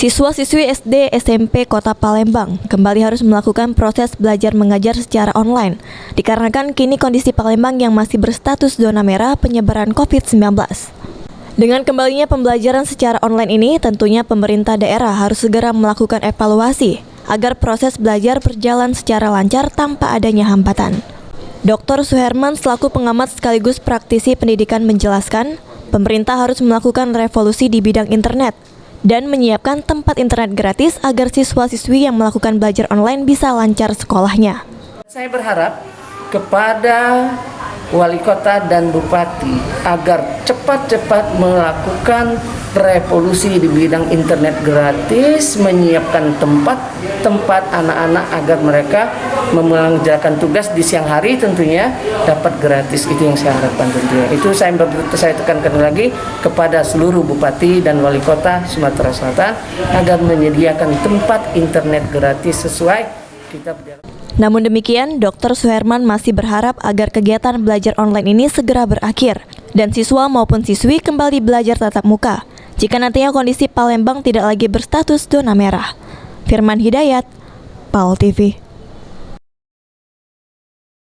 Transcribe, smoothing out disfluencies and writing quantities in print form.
Siswa-siswi SD SMP Kota Palembang kembali harus melakukan proses belajar mengajar secara online dikarenakan kini kondisi Palembang yang masih berstatus zona merah penyebaran COVID-19. Dengan kembalinya pembelajaran secara online ini, tentunya pemerintah daerah harus segera melakukan evaluasi agar proses belajar berjalan secara lancar tanpa adanya hambatan. Dr. Suherman selaku pengamat sekaligus praktisi pendidikan menjelaskan, pemerintah harus melakukan revolusi di bidang internet dan menyiapkan tempat internet gratis agar siswa-siswi yang melakukan belajar online bisa lancar sekolahnya. Saya berharap kepada wali kota dan bupati agar cepat-cepat melakukan revolusi di bidang internet gratis, menyiapkan tempat anak-anak agar mereka mengerjakan tugas di siang hari tentunya dapat gratis. Itu yang saya harapkan tentunya. Itu saya tekankan lagi kepada seluruh bupati dan wali kota Sumatera Selatan agar menyediakan tempat internet gratis sesuai kita berjalan. Namun demikian, Dr. Suherman masih berharap agar kegiatan belajar online ini segera berakhir dan siswa maupun siswi kembali belajar tatap muka jika nantinya kondisi Palembang tidak lagi berstatus zona merah. Firman Hidayat, PAL TV.